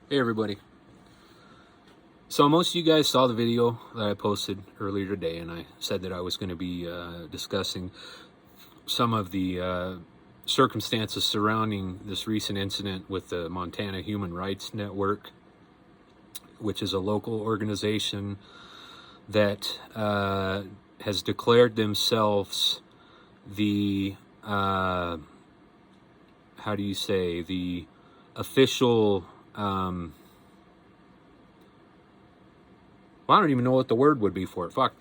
Hey everybody. So most of you guys saw the video that I posted earlier today, and I said that I was going to be discussing some of the circumstances surrounding this recent incident with the Montana Human Rights Network, which is a local organization that has declared themselves the, how do you say, the official... well, I don't even know what the word would be for it. Fuck.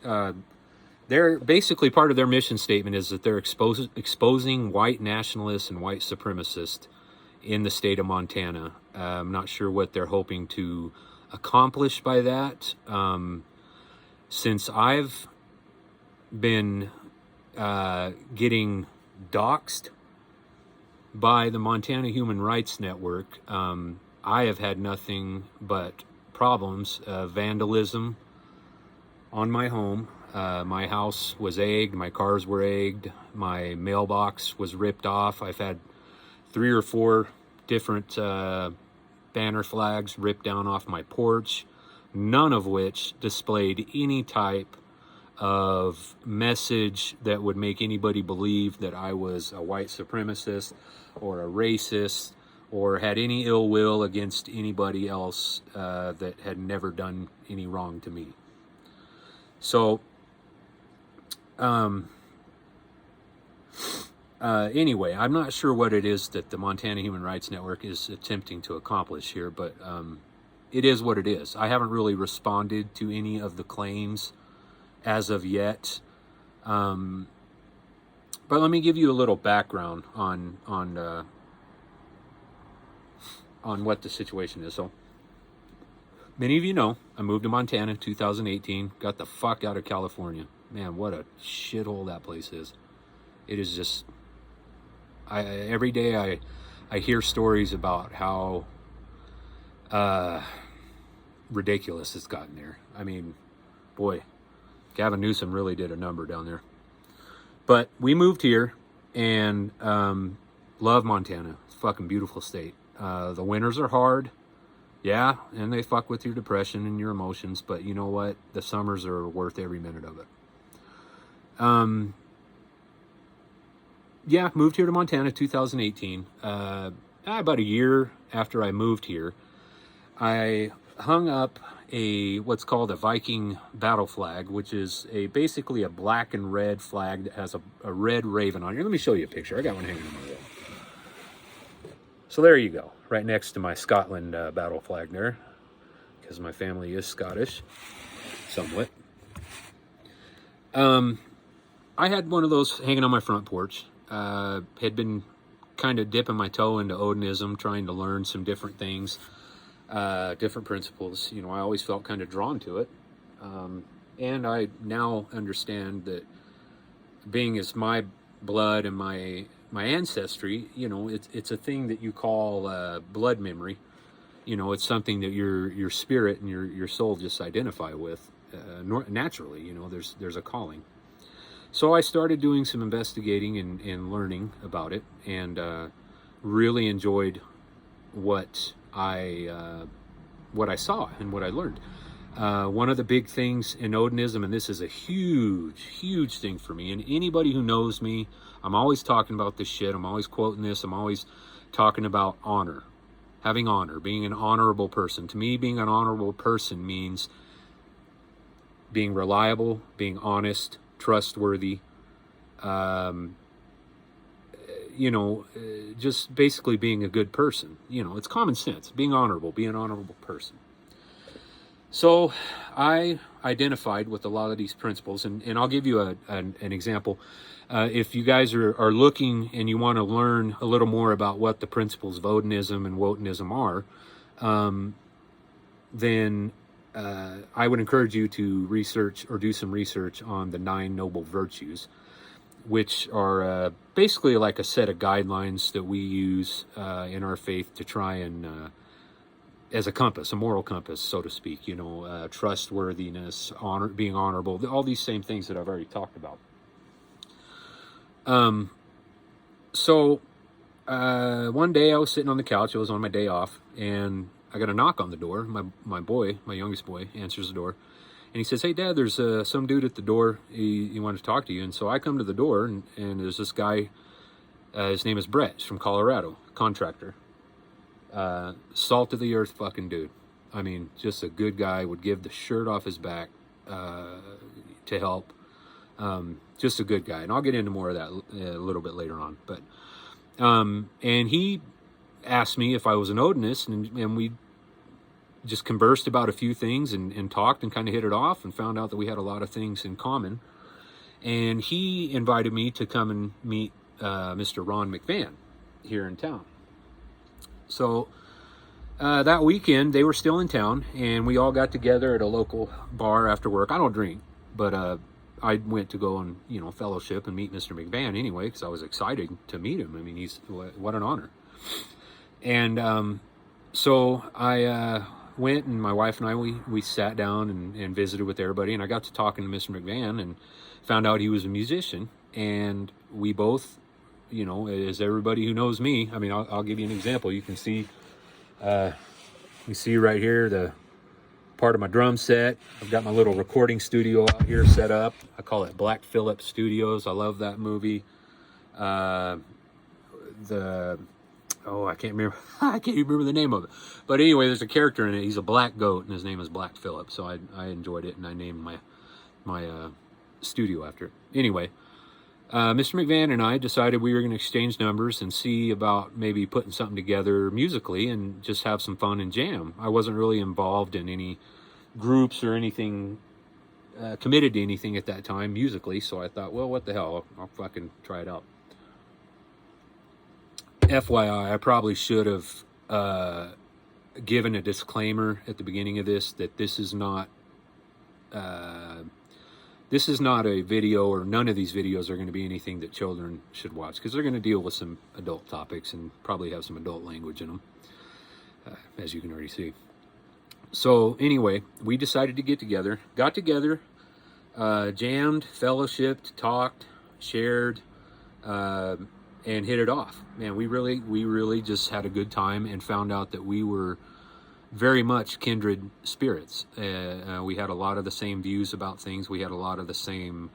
They're basically, part of their mission statement is that they're exposing white nationalists and white supremacists in the state of Montana. I'm not sure what they're hoping to accomplish by that. Since I've been getting doxxed by the Montana Human Rights Network, I have had nothing but problems, vandalism on my home. My house was egged, my cars were egged, my mailbox was ripped off. I've had 3 or 4 different banner flags ripped down off my porch, none of which displayed any type of message that would make anybody believe that I was a white supremacist or a racist or had any ill will against anybody else that had never done any wrong to me. So, anyway, I'm not sure what it is that the Montana Human Rights Network is attempting to accomplish here, but it is what it is. I haven't really responded to any of the claims as of yet. But let me give you a little background on what the situation is. So, many of you know, I moved to Montana in 2018, got the fuck out of California. Man, what a shithole that place is. It is just, every day I hear stories about how ridiculous it's gotten there. I mean, boy, Gavin Newsom really did a number down there. But we moved here and love Montana. It's a fucking beautiful state. The winters are hard, yeah, and they fuck with your depression and your emotions, but you know what? The summers are worth every minute of it. Yeah, moved here to Montana 2018. About a year after I moved here, I hung up what's called a Viking battle flag, which is basically a black and red flag that has a red raven on it. Let me show you a picture. I got one hanging on my wall. So there you go, right next to my Scotland battle flag there, because my family is Scottish, somewhat. I had one of those hanging on my front porch. Had been kind of dipping my toe into Odinism, trying to learn some different things, different principles. You know, I always felt kind of drawn to it. And I now understand that being as my blood and my ancestry, you know, it's a thing that you call blood memory. You know, it's something that your spirit and your soul just identify with naturally. You know, there's a calling. So I started doing some investigating and learning about it, and really enjoyed what I saw and what I learned. One of the big things in Odinism, and this is a huge thing for me, and anybody who knows me, I'm always talking about this shit, I'm always quoting this, I'm always talking about honor, having honor, being an honorable person. To me, being an honorable person means being reliable, being honest, trustworthy, you know, just basically being a good person. You know, it's common sense, being honorable, be an honorable person. So I identified with a lot of these principles, and I'll give you an example. If you guys are looking and you want to learn a little more about what the principles of Odinism and Wotanism are, then I would encourage you to research or do some research on the 9 noble virtues, which are basically like a set of guidelines that we use in our faith to try and, as a compass, a moral compass, so to speak, you know, trustworthiness, honor, being honorable, all these same things that I've already talked about. So one day I was sitting on the couch, it was on my day off, and I got a knock on the door. My boy, my youngest boy, answers the door, and he says, "Hey, Dad, there's some dude at the door. He wanted to talk to you." And so I come to the door, and there's this guy. His name is Brett. He's from Colorado, contractor. Salt of the earth fucking dude. I mean, just a good guy. Would give the shirt off his back to help. Just a good guy, and I'll get into more of that a little bit later on. But and he asked me if I was an Odinist, and we just conversed about a few things and talked and kind of hit it off, and found out that we had a lot of things in common. And he invited me to come and meet Mr. Ron McVan here in town. So that weekend they were still in town, and we all got together at a local bar after work. I don't drink, but I went to go and fellowship and meet Mr. McVan anyway, because I was excited to meet him. I mean, he's what an honor. And so I went, and my wife and I we sat down and visited with everybody, and I got to talking to Mr. McVan and found out he was a musician. And we both, as everybody who knows me, I mean, I'll give you an example. You can see, right here the part of my drum set. I've got my little recording studio out here set up. I call it Black Phillip Studios. I love that movie. I can't remember. I can't remember the name of it. But anyway, there's a character in it. He's a black goat, and his name is Black Phillip. So I enjoyed it, and I named my studio after it. Anyway, Mr. McVan and I decided we were going to exchange numbers and see about maybe putting something together musically and just have some fun and jam. I wasn't really involved in any groups or anything, committed to anything at that time musically, so I thought, well, what the hell, I'll fucking try it out. FYI, I probably should have given a disclaimer at the beginning of this that this is not a video, or none of these videos are going to be anything that children should watch, because they're going to deal with some adult topics and probably have some adult language in them, as you can already see. So anyway, we decided to got together, jammed, fellowshipped, talked, shared, and hit it off. Man, we really just had a good time and found out that we were very much kindred spirits. We had a lot of the same views about things. We had a lot of the same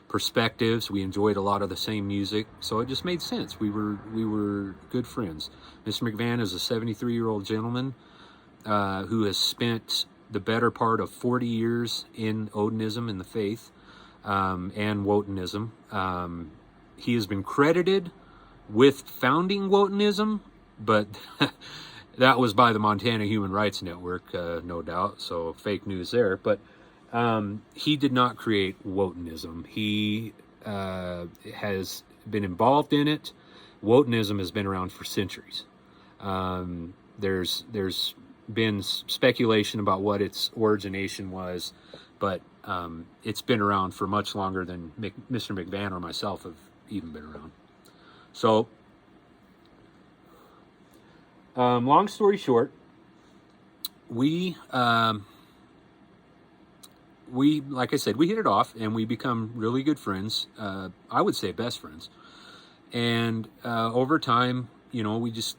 perspectives. We enjoyed a lot of the same music. So it just made sense. We were good friends. Mr. McVan is a 73-year-old gentleman who has spent the better part of 40 years in Odinism, in the faith, and Wotanism. He has been credited with founding Wotanism, but that was by the Montana Human Rights Network, no doubt, so fake news there. But he did not create Wotanism. He has been involved in it. Wotanism has been around for centuries. There's been speculation about what its origination was, but it's been around for much longer than Mr. McVan or myself have even been around. So, long story short, we like I said, we hit it off, and we become really good friends. I would say best friends. And over time, we just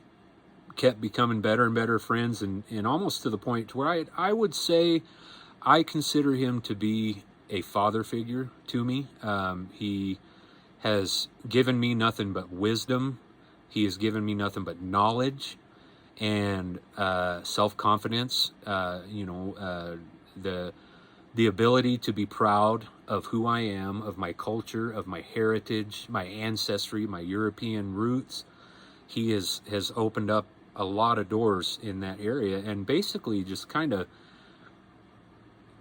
kept becoming better and better friends, and almost to the point to where I would say I consider him to be a father figure to me. He has given me nothing but wisdom. He has given me nothing but knowledge and self-confidence. The ability to be proud of who I am, of my culture, of my heritage, my ancestry, my European roots. He has opened up a lot of doors in that area, and basically just kind of,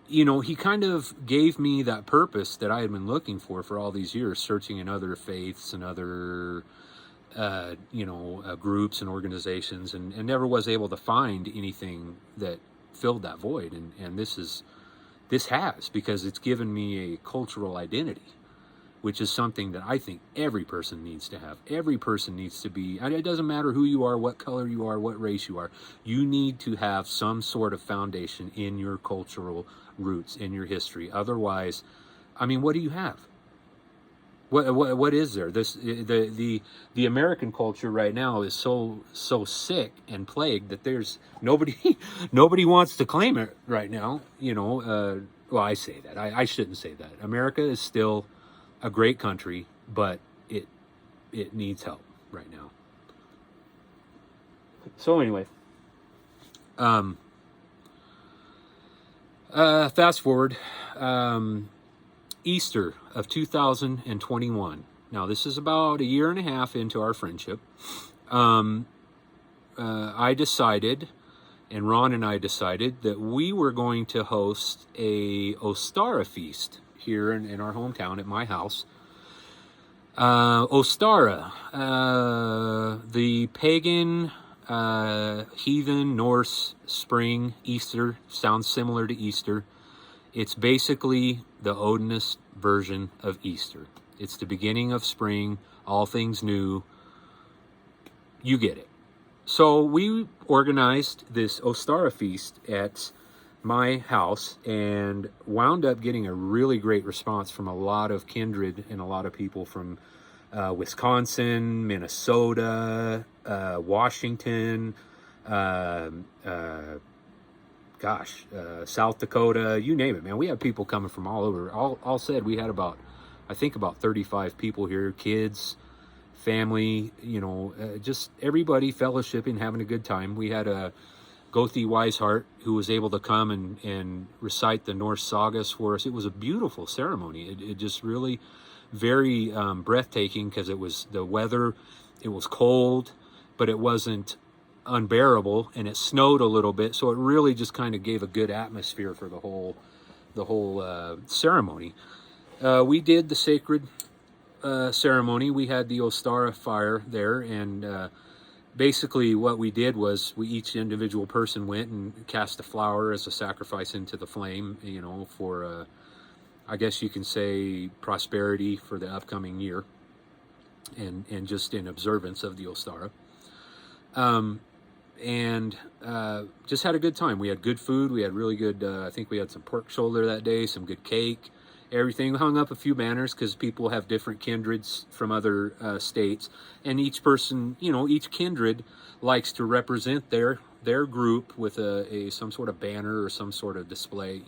he kind of gave me that purpose that I had been looking for all these years, searching in other faiths and other, groups and organizations, and never was able to find anything that filled that void. And this has, because it's given me a cultural identity, which is something that I think every person needs to have. Every person needs to be, it doesn't matter who you are, what color you are, what race you are. You need to have some sort of foundation in your cultural roots, in your history. Otherwise, what do you have? What is there? The American culture right now is so sick and plagued that there's nobody nobody wants to claim it right now. Well, I say that. I shouldn't say that. America is still a great country, but it needs help right now. So anyway, fast forward. Easter of 2021. Now, this is about a year and a half into our friendship. I decided, and Ron and I decided, that we were going to host a Ostara feast here in our hometown at my house. Ostara, the pagan, heathen, Norse spring, Easter, sounds similar to Easter. It's basically the Odinist version of Easter. It's the beginning of spring, all things new. You get it. So we organized this Ostara feast at my house and wound up getting a really great response from a lot of kindred and a lot of people from Wisconsin, Minnesota, Washington, South Dakota, you name it, man. We have people coming from all over. All said, we had about 35 people here, kids, family, just everybody fellowshipping, having a good time. We had a Gothi Weishart who was able to come and recite the Norse sagas for us. It was a beautiful ceremony. It just really very breathtaking because it was the weather. It was cold, but it wasn't unbearable, and it snowed a little bit, so it really just kind of gave a good atmosphere for the whole ceremony. We did the sacred ceremony. We had the Ostara fire there, and basically what we did was each individual person went and cast a flower as a sacrifice into the flame, for I guess you can say prosperity for the upcoming year, and just in observance of the Ostara. And just had a good time. We had good food. We had really good, I think we had some pork shoulder that day, some good cake, everything. We hung up a few banners because people have different kindreds from other states. And each person, each kindred likes to represent their group with some sort of banner or some sort of display,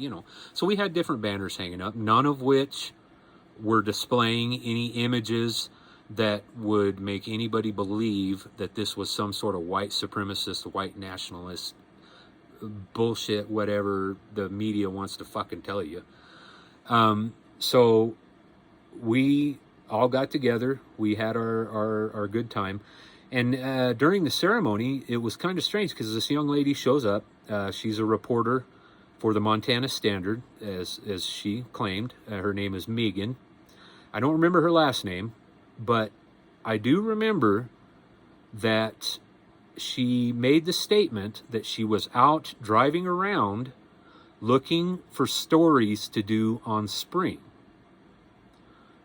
So we had different banners hanging up, none of which were displaying any images that would make anybody believe that this was some sort of white supremacist, white nationalist bullshit, whatever the media wants to fucking tell you. So we all got together. We had our good time. And during the ceremony, it was kind of strange because this young lady shows up. She's a reporter for the Montana Standard, as she claimed. Her name is Megan. I don't remember her last name, but I do remember that she made the statement that she was out driving around looking for stories to do on spring.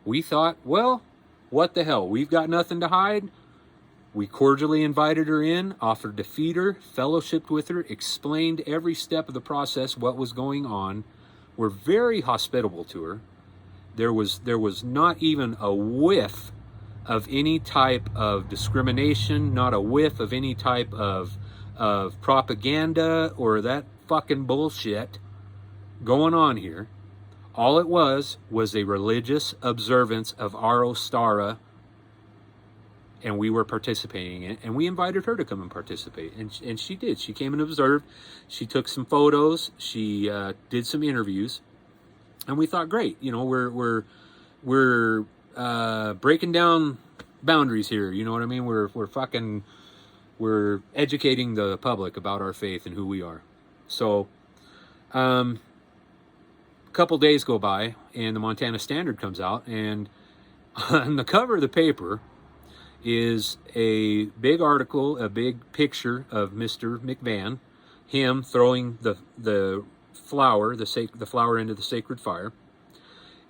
We thought, well, what the hell? We've got nothing to hide. We cordially invited her in, offered to feed her, fellowshipped with her, explained every step of the process, what was going on. We're very hospitable to her. There was not even a whiff of any type of discrimination, not a whiff of any type of propaganda or that fucking bullshit going on here. All it was a religious observance of our Ostara, and we were participating in it, and we invited her to come and participate, and she did. She came and observed. She took some photos. She did some interviews, and we thought, great, we're breaking down boundaries here. You know what I mean? We're educating the public about our faith and who we are. So, a couple days go by, and the Montana Standard comes out, and on the cover of the paper is a big article, a big picture of Mr. McVan, him throwing the flower into the sacred fire.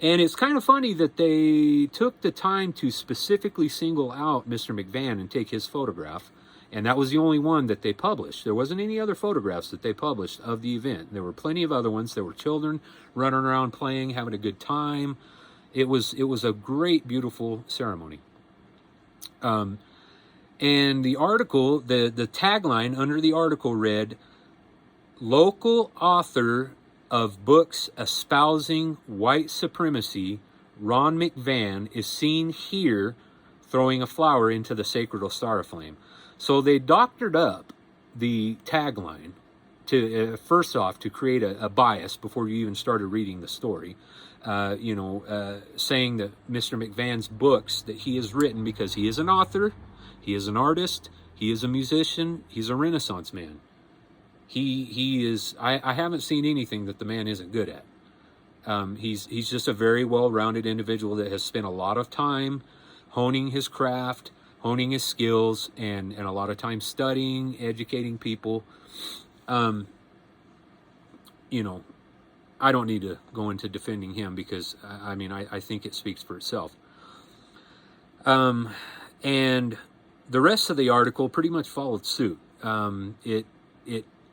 And it's kind of funny that they took the time to specifically single out Mr. McVan and take his photograph. And that was the only one that they published. There wasn't any other photographs that they published of the event. There were plenty of other ones. There were children running around playing, having a good time. It was a great, beautiful ceremony. And the article, the tagline under the article read, "Local author of books espousing white supremacy, Ron McVan, is seen here throwing a flower into the sacred star flame." So they doctored up the tagline to, first off, to create a bias before you even started reading the story. Saying that Mr. McVan's books that he has written, because he is an author, he is an artist, he is a musician, he's a Renaissance man. He is. I haven't seen anything that the man isn't good at. He's just a very well-rounded individual that has spent a lot of time honing his craft, honing his skills, and a lot of time studying, educating people. I don't need to go into defending him because, I think it speaks for itself. And the rest of the article pretty much followed suit. It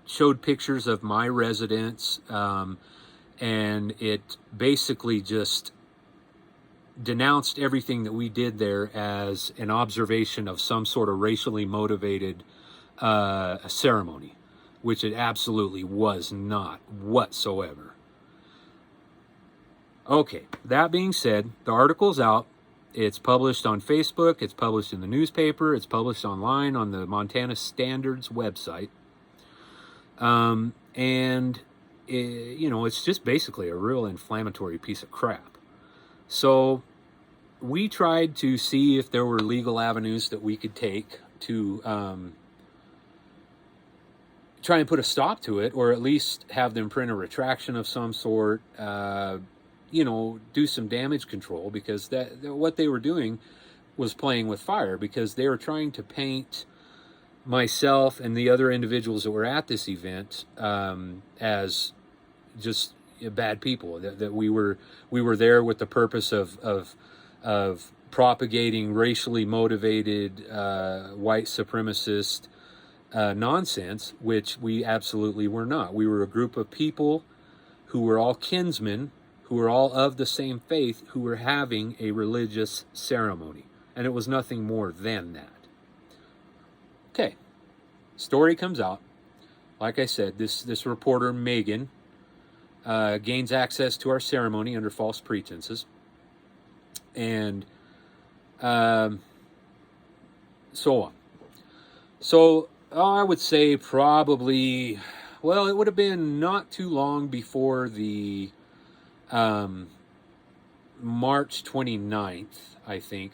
showed pictures of my residence, and it basically just denounced everything that we did there as an observation of some sort of racially motivated ceremony, which it absolutely was not whatsoever. Okay, that being said, the article's out. It's published on Facebook, it's published in the newspaper, it's published online on the Montana Standards website. It's just basically a real inflammatory piece of crap. So we tried to see if there were legal avenues that we could take to try and put a stop to it, or at least have them print a retraction of some sort, do some damage control, because what they were doing was playing with fire, because they were trying to paint myself and the other individuals that were at this event as just bad people, that we were there with the purpose of propagating racially motivated white supremacist nonsense, which we absolutely were not. We were a group of people who were all kinsmen, who were all of the same faith, who were having a religious ceremony. And it was nothing more than that. Okay, story comes out. Like I said, this reporter, Megan, gains access to our ceremony under false pretenses. And so on. So I would say probably, well, it would have been not too long before the March 29th, I think.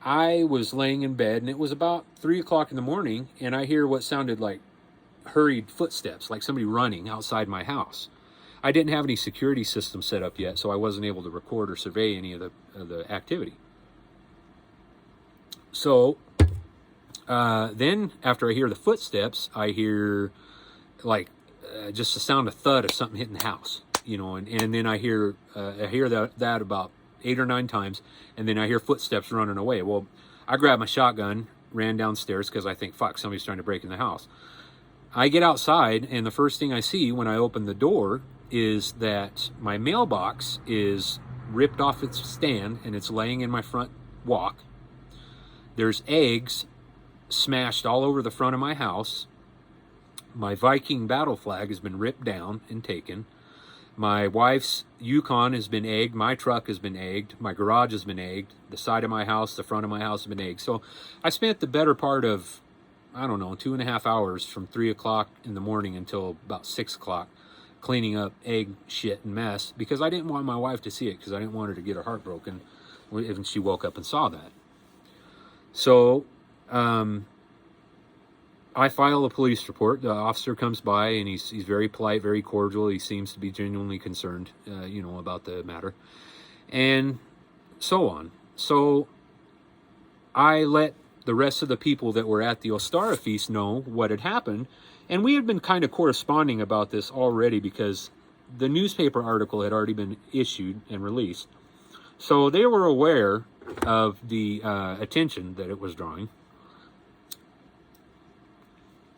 I was laying in bed, and it was about 3 o'clock in the morning, and I hear what sounded like hurried footsteps, like somebody running outside my house. I didn't have any security system set up yet, so I wasn't able to record or survey any of the activity. So then, after I hear the footsteps, I hear just the sound of thud of something hitting the house. And then I hear that about 8 or 9 times, and then I hear footsteps running away. Well, I grabbed my shotgun, ran downstairs, because I think, fuck, somebody's trying to break in the house. I get outside, and the first thing I see when I open the door is that my mailbox is ripped off its stand, and it's laying in my front walk. There's eggs smashed all over the front of my house. My Viking battle flag has been ripped down and taken. My wife's Yukon has been egged. My truck has been egged. My garage has been egged. The side of my house, the front of my house has been egged. So I spent the better part of, 2.5 hours from 3 o'clock in the morning until about 6 o'clock cleaning up egg shit and mess, because I didn't want my wife to see it, because I didn't want her to get her heart broken when she woke up and saw that. So I file a police report. The officer comes by, and he's very polite, very cordial. He seems to be genuinely concerned, about the matter, and so on. So I let the rest of the people that were at the Ostara feast know what had happened, and we had been kind of corresponding about this already, because the newspaper article had already been issued and released. So they were aware of the attention that it was drawing.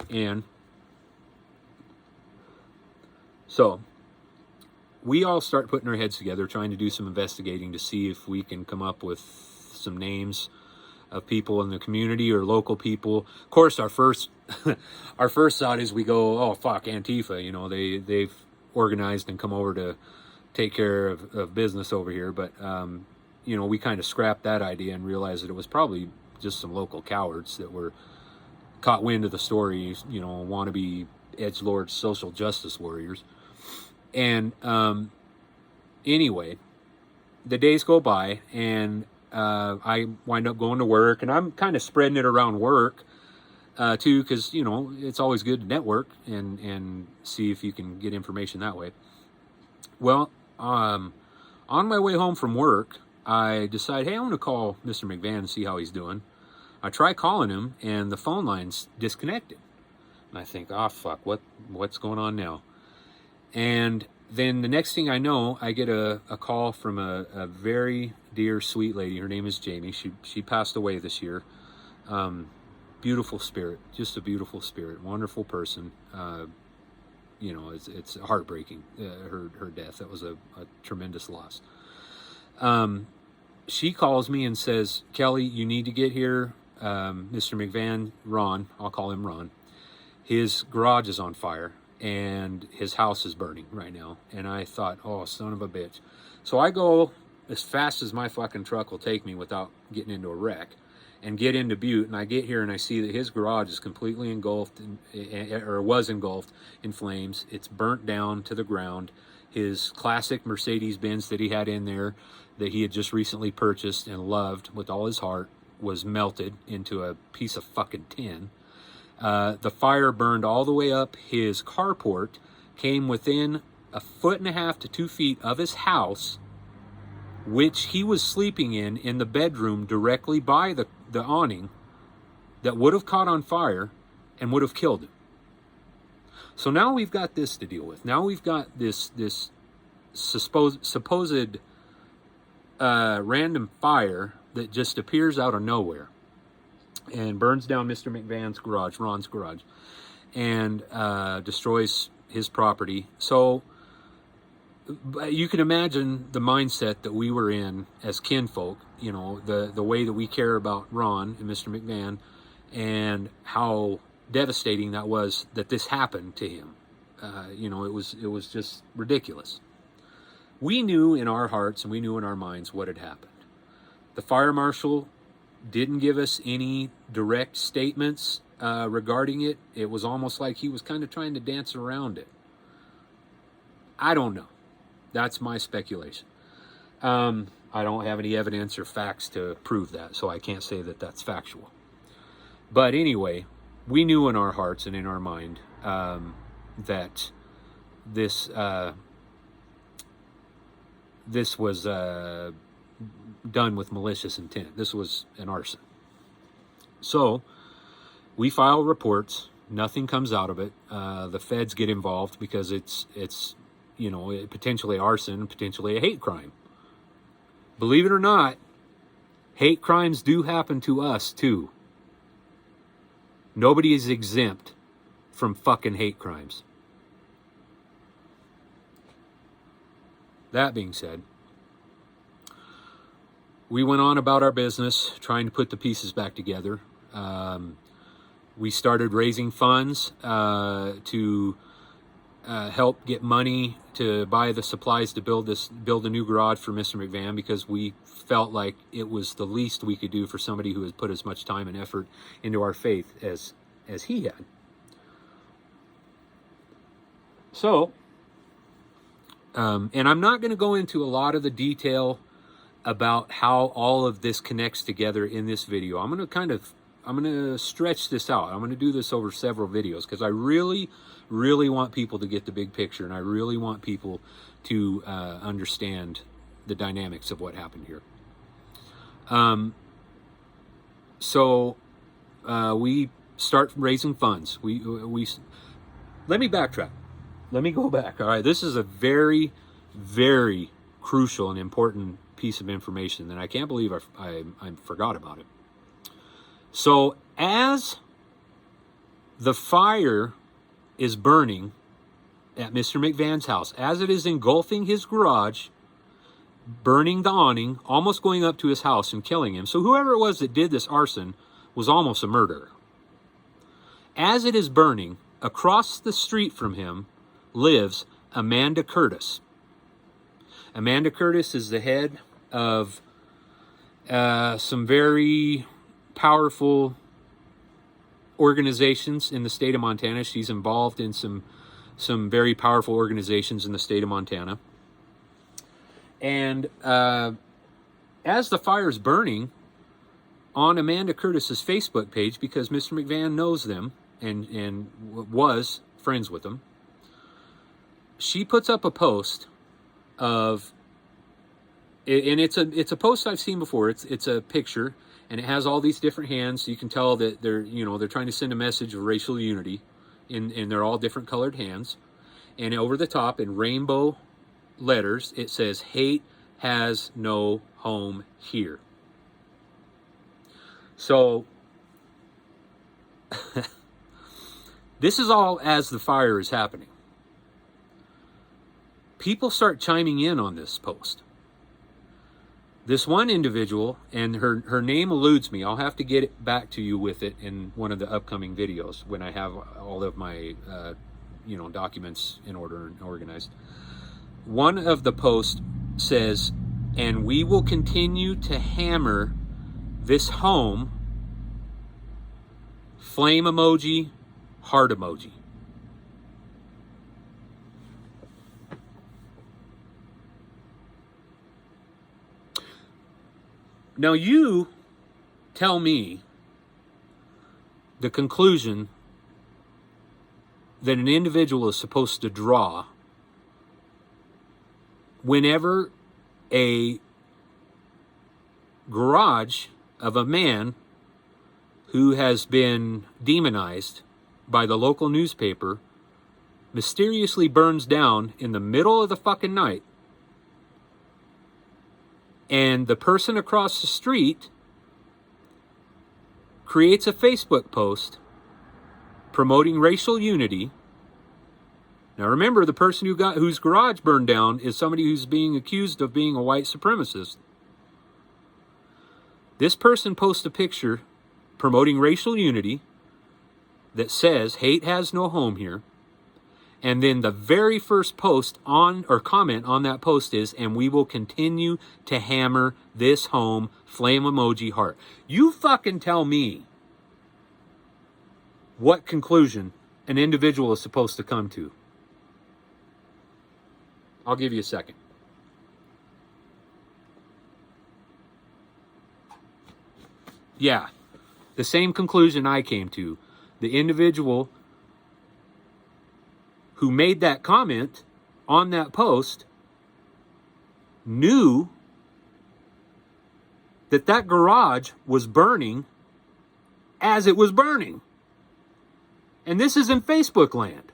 And so we all start putting our heads together, trying to do some investigating to see if we can come up with some names of people in the community or local people. Of course, our first our first thought is we go, oh fuck, Antifa, you know, they've organized and come over to take care of business over here. But you know, we kind of scrapped that idea and realized that it was probably just some local cowards that were caught wind of the story, you know, wannabe edgelord social justice warriors. And anyway, the days go by, and I wind up going to work, and I'm kind of spreading it around work too, because, you know, it's always good to network and see if you can get information that way. Well, on my way home from work, I decide, hey, I'm going to call Mr. McVan and see how he's doing. I try calling him, and the phone line's disconnected. And I think, oh, fuck, what's going on now? And then the next thing I know, I get a call from a very dear, sweet lady. Her name is Jamie. She passed away this year. Beautiful spirit, just a beautiful spirit, wonderful person. You know, it's heartbreaking, her death. That was a tremendous loss. She calls me and says, Kelly, you need to get here. Mr. McVan, Ron, I'll call him Ron, his garage is on fire and his house is burning right now. And I thought, oh, son of a bitch. So I go as fast as my fucking truck will take me without getting into a wreck and get into Butte. And I get here and I see that his garage is completely engulfed, or was engulfed in flames. It's burnt down to the ground. His classic Mercedes-Benz that he had in there, that he had just recently purchased and loved with all his heart, was melted into a piece of fucking tin. The fire burned all the way up his carport, came within 1.5 to 2 feet of his house, which he was sleeping in the bedroom directly by the awning, that would have caught on fire and would have killed him. So now we've got this to deal with. Now we've got this supposed random fire that just appears out of nowhere and burns down Mr. McVan's garage, Ron's garage, and destroys his property. So you can imagine the mindset that we were in as kinfolk, you know, the way that we care about Ron and Mr. McVan, and how devastating that was that this happened to him. You know, it was just ridiculous. We knew in our hearts and we knew in our minds what had happened. The fire marshal didn't give us any direct statements regarding it. It was almost like he was kind of trying to dance around it. I don't know. That's my speculation. I don't have any evidence or facts to prove that, so I can't say that that's factual. But anyway, we knew in our hearts and in our mind that this was done with malicious intent. This was an arson. So we file reports. Nothing comes out of it. The feds get involved because it's you know, potentially arson, potentially a hate crime. Believe it or not, hate crimes do happen to us too. Nobody is exempt from fucking hate crimes. That being said, we went on about our business, trying to put the pieces back together. We started raising funds to help get money to buy the supplies to build a new garage for Mr. McVan, because we felt like it was the least we could do for somebody who has put as much time and effort into our faith as he had. So, and I'm not going to go into a lot of the detail about how all of this connects together in this video. I'm going to stretch this out. I'm going to do this over several videos because I really want people to get the big picture, and I really want people to understand the dynamics of what happened here. So we start raising funds. We let me backtrack. Let me go back. All right, this is a very, very crucial and important piece of information that I can't believe I forgot about it. So as the fire is burning at Mr. McVan's house, as it is engulfing his garage, burning the awning, almost going up to his house and killing him. So whoever it was that did this arson was almost a murderer. As it is burning, across the street from him lives Amanda Curtis. Amanda Curtis is the head of some very powerful organizations in the state of Montana. She's involved in some very powerful organizations in the state of Montana. And as the fire is burning, on Amanda Curtis's Facebook page, because Mr. McVan knows them and was friends with them, she puts up a post of, and it's a post I've seen before. It's a picture, and it has all these different hands. So you can tell that they're trying to send a message of racial unity, and they're all different colored hands. And over the top, in rainbow letters, it says, "Hate has no home here." So this is all as the fire is happening. People start chiming in on this post. This one individual, and her name eludes me. I'll have to get it back to you with it in one of the upcoming videos when I have all of my documents in order and organized. One of the posts says, "And we will continue to hammer this home," flame emoji, heart emoji. Now you tell me the conclusion that an individual is supposed to draw whenever a garage of a man who has been demonized by the local newspaper mysteriously burns down in the middle of the fucking night, and the person across the street creates a Facebook post promoting racial unity. Now remember, the person whose garage burned down is somebody who's being accused of being a white supremacist. This person posts a picture promoting racial unity that says hate has no home here. And then the very first post on, or comment on that post is, "And we will continue to hammer this home," flame emoji, heart. You fucking tell me what conclusion an individual is supposed to come to. I'll give you a second. Yeah, the same conclusion I came to. The individual who made that comment on that post knew that that garage was burning as it was burning. And this is in Facebook land.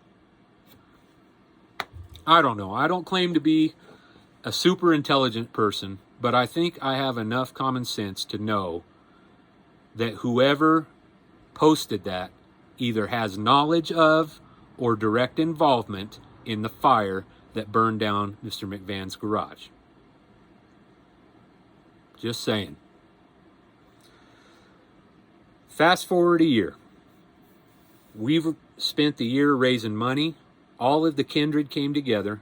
I don't know. I don't claim to be a super intelligent person, but I think I have enough common sense to know that whoever posted that either has knowledge of or direct involvement in the fire that burned down Mr. McVan's garage. Just saying. Fast forward a year. We've spent the year raising money. All of the kindred came together.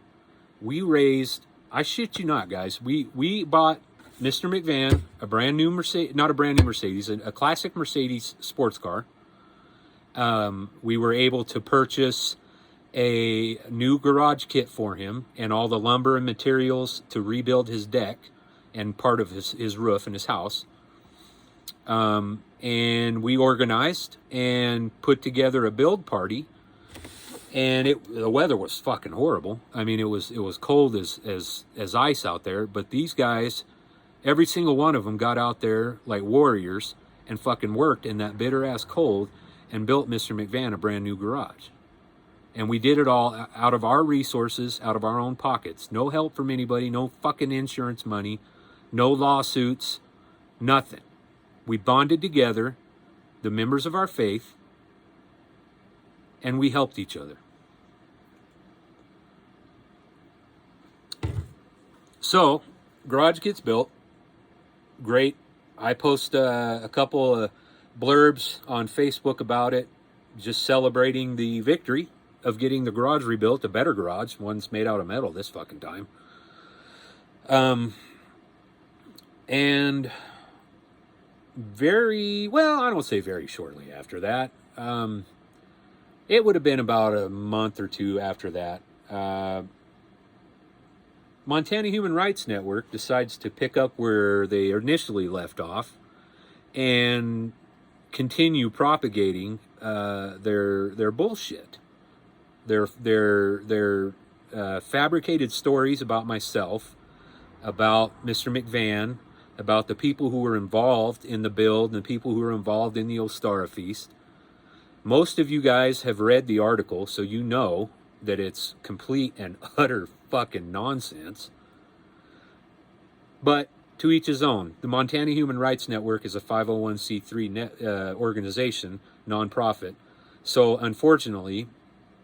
We raised, I shit you not, guys, we bought Mr. McVan a brand new Mercedes, not a brand new Mercedes, a classic Mercedes sports car. We were able to purchase a new garage kit for him and all the lumber and materials to rebuild his deck and part of his roof in his house. And we organized and put together a build party, and the weather was fucking horrible. I mean, it was cold as ice out there, but these guys, every single one of them got out there like warriors and fucking worked in that bitter ass cold and built Mr. McVan a brand new garage. And we did it all out of our resources, out of our own pockets. No help from anybody, no fucking insurance money, no lawsuits, nothing. We bonded together, the members of our faith, and we helped each other. So, garage gets built. Great. I post a couple of blurbs on Facebook about it, just celebrating the victory of getting the garage rebuilt, a better garage. One's made out of metal this fucking time. And I don't say very shortly after that. It would have been about a month or two after that. Montana Human Rights Network decides to pick up where they initially left off and continue propagating their bullshit, their fabricated stories about myself, about Mr. McVan, about the people who were involved in the build and the people who were involved in the Ostara Feast. Most of you guys have read the article, so you know that it's complete and utter fucking nonsense. But to each his own. The Montana Human Rights Network is a 501c3 organization, nonprofit. So unfortunately,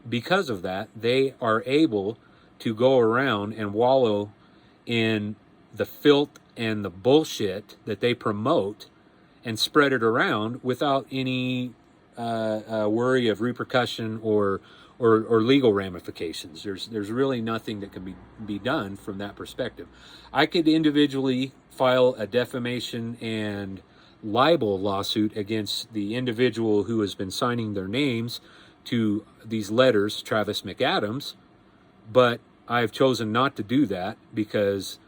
because of that, they are able to go around and wallow in the filth and the bullshit that they promote and spread it around without any worry of repercussion or legal ramifications. There's really nothing that can be done from that perspective. I could individually file a defamation and libel lawsuit against the individual who has been signing their names to these letters, Travis McAdams, but I've chosen not to do that because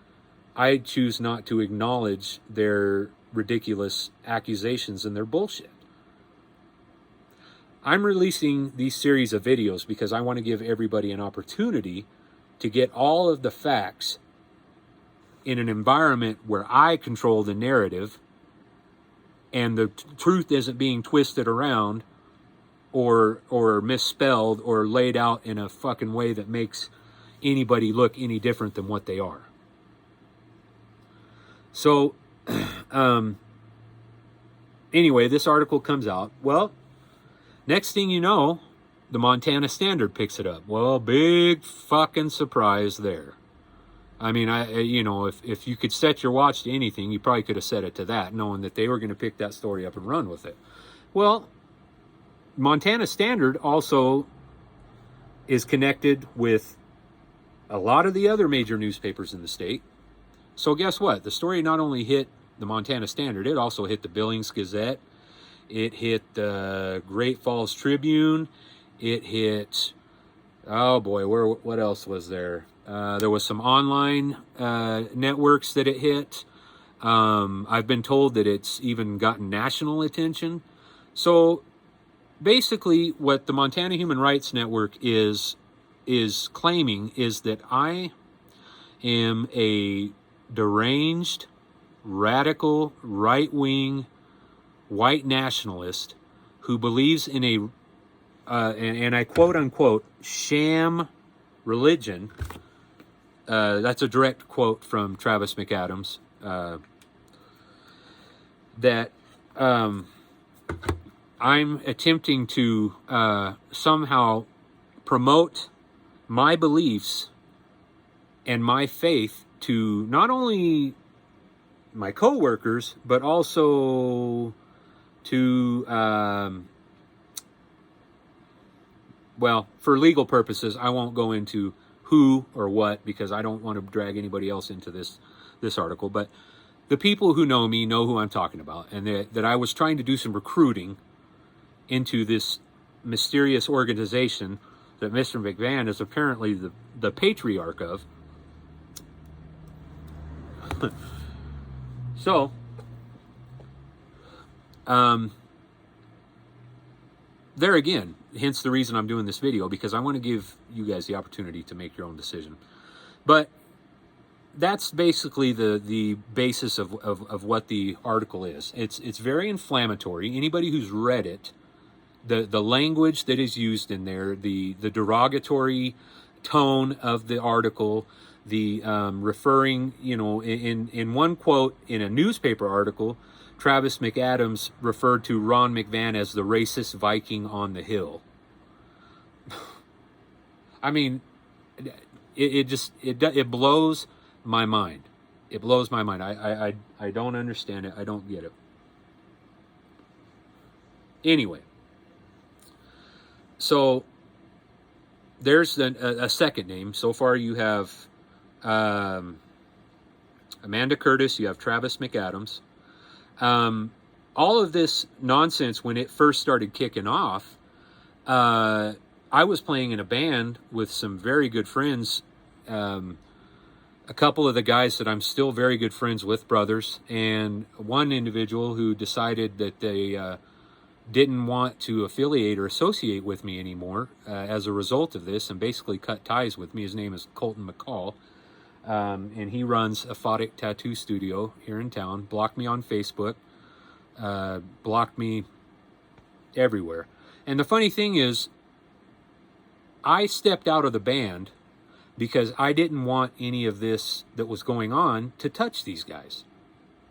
I choose not to acknowledge their ridiculous accusations and their bullshit. I'm releasing these series of videos because I want to give everybody an opportunity to get all of the facts in an environment where I control the narrative and the truth isn't being twisted around or misspelled or laid out in a fucking way that makes anybody look any different than what they are. So, anyway, this article comes out. Well, next thing you know, the Montana Standard picks it up. Well, big fucking surprise there. I mean, if you could set your watch to anything, you probably could have set it to that, knowing that they were going to pick that story up and run with it. Well, Montana Standard also is connected with a lot of the other major newspapers in the state. So guess what? The story not only hit the Montana Standard, it also hit the Billings Gazette. It hit the Great Falls Tribune. It hit, oh boy, what else was there? There was some online networks that it hit. I've been told that it's even gotten national attention. So basically what the Montana Human Rights Network is claiming is that I am a deranged, radical, right-wing, white nationalist who believes in a, and I quote unquote, sham religion. That's a direct quote from Travis McAdams. That I'm attempting to somehow promote my beliefs and my faith to not only my co-workers, but also to, well, for legal purposes, I won't go into who or what because I don't want to drag anybody else into this article. But the people who know me know who I'm talking about, and that I was trying to do some recruiting into this mysterious organization that Mr. McVan is apparently the patriarch of. So, there again, hence the reason I'm doing this video, because I want to give you guys the opportunity to make your own decision. But that's basically the basis of what the article is. It's very inflammatory. Anybody who's read it, the language that is used in there, the derogatory tone of the article, the referring, in one quote in a newspaper article, Travis McAdams referred to Ron McVan as the racist Viking on the hill. I mean, it blows my mind. It blows my mind. I don't understand it. I don't get it. Anyway, so there's a second name. So far you have Amanda Curtis, you have Travis McAdams. All of this nonsense, when it first started kicking off, I was playing in a band with some very good friends. A couple of the guys that I'm still very good friends with, brothers, and one individual who decided that they didn't want to affiliate or associate with me anymore as a result of this, and basically cut ties with me. His name is Colton McCall, and he runs a Photic tattoo studio here in town. Blocked me on Facebook, blocked me everywhere. And the funny thing is, I stepped out of the band because I didn't want any of this that was going on to touch these guys.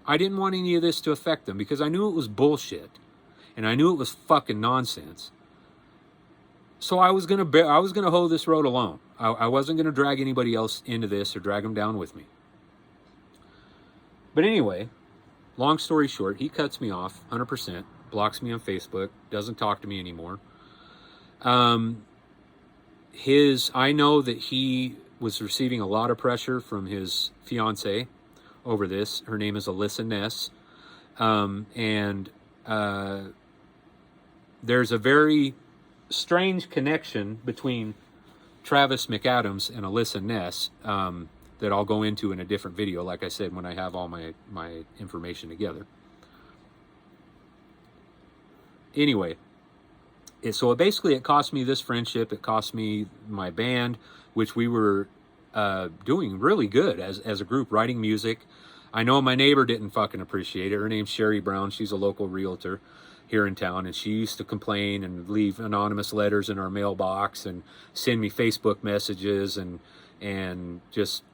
I didn't want any of this to affect them because I knew it was bullshit, and I knew it was fucking nonsense. So I was gonna hold this road alone. I wasn't gonna drag anybody else into this or drag them down with me. But anyway, long story short, he cuts me off 100%, blocks me on Facebook, doesn't talk to me anymore. I know that he was receiving a lot of pressure from his fiance over this. Her name is Alyssa Ness. There's a very strange connection between Travis McAdams and Alyssa Ness that I'll go into in a different video, like I said, when I have all my information together. Anyway, so basically it cost me this friendship. It cost me my band, which we were doing really good as a group, writing music. I know my neighbor didn't fucking appreciate it. Her name's Sherry Brown. She's a local realtor here in town, and she used to complain and leave anonymous letters in our mailbox and send me Facebook messages and just,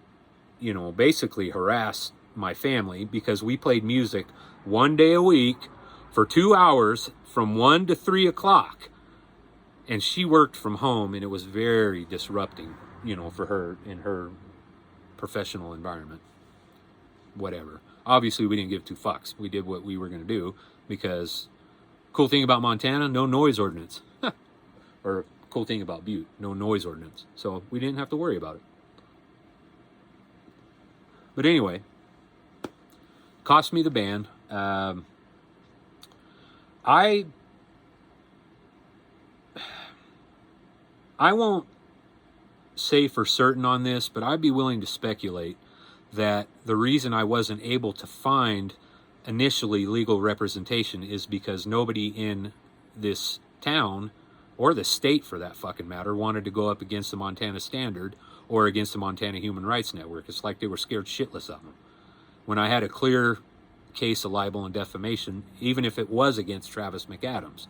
you know, basically harass my family because we played music one day a week for 2 hours from 1 to 3 o'clock. And she worked from home, and it was very disrupting, you know, for her in her professional environment. Whatever. Obviously, we didn't give two fucks. We did what we were going to do because cool thing about Montana, no noise ordinance. Or cool thing about Butte, no noise ordinance. So we didn't have to worry about it. But anyway, cost me the band. I won't say for certain on this, but I'd be willing to speculate that the reason I wasn't able to find initially legal representation is because nobody in this town, or the state for that fucking matter, wanted to go up against the Montana Standard or against the Montana Human Rights Network. It's like they were scared shitless of them. When I had a clear case of libel and defamation, even if it was against Travis McAdams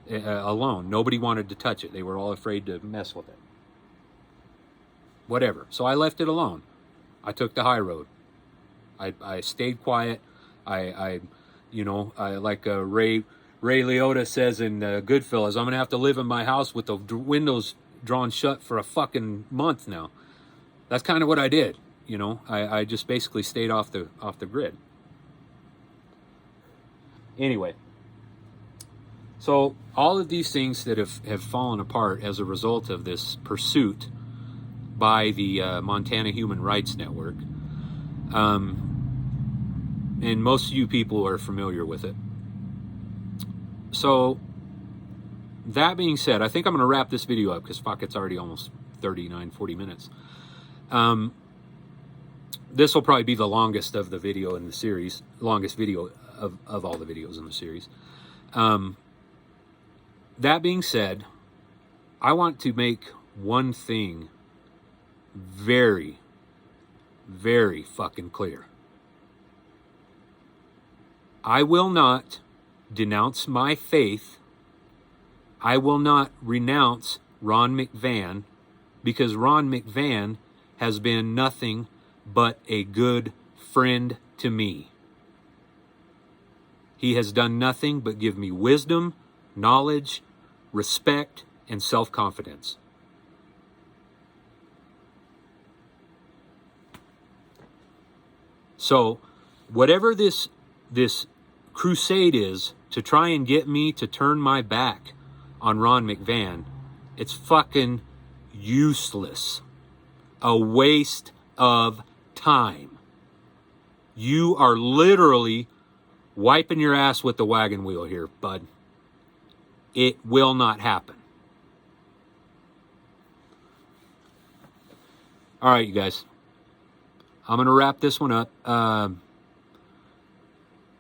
alone, nobody wanted to touch it. They were all afraid to mess with it. Whatever. So I left it alone. I took the high road. I stayed quiet. I like Ray Liotta says in Goodfellas, I'm gonna have to live in my house with the windows drawn shut for a fucking month now. That's kind of what I did. You know, I just basically stayed off the grid. Anyway, so all of these things that have fallen apart as a result of this pursuit by the Montana Human Rights Network, and most of you people are familiar with it. So that being said, I think I'm going to wrap this video up because fuck, it's already almost 40 minutes. This will probably be the longest of the video in the series, longest video of all the videos in the series. That being said, I want to make one thing very, very fucking clear. I will not denounce my faith. I will not renounce Ron McVan, because Ron McVan has been nothing but a good friend to me. He has done nothing but give me wisdom, knowledge, respect, and self-confidence. So whatever this crusade is to try and get me to turn my back on Ron McVan, it's fucking useless. A waste of time. You are literally wiping your ass with the wagon wheel here, bud. It will not happen. All right, you guys. I'm going to wrap this one up.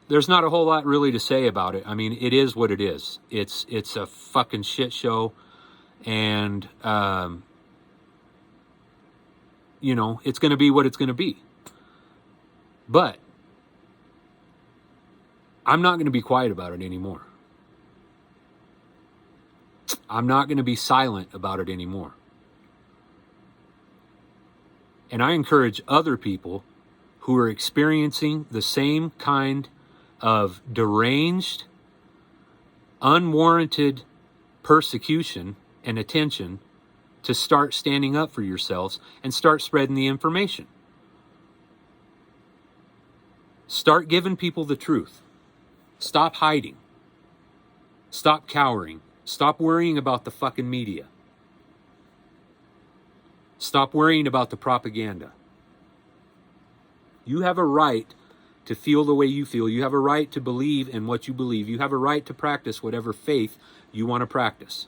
There's not a whole lot really to say about it. I mean, it is what it is. It's a fucking shit show. And, you know, it's going to be what it's going to be. But I'm not going to be quiet about it anymore. I'm not going to be silent about it anymore. And I encourage other people who are experiencing the same kind of deranged, unwarranted persecution and attention to start standing up for yourselves and start spreading the information. Start giving people the truth. Stop hiding. Stop cowering. Stop worrying about the fucking media. Stop worrying about the propaganda. You have a right to feel the way you feel. You have a right to believe in what you believe. You have a right to practice whatever faith you want to practice.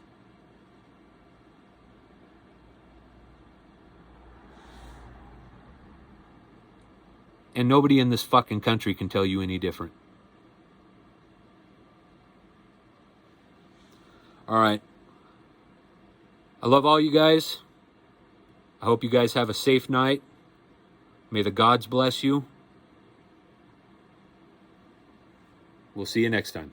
And nobody in this fucking country can tell you any different. All right. I love all you guys. I hope you guys have a safe night. May the gods bless you. We'll see you next time.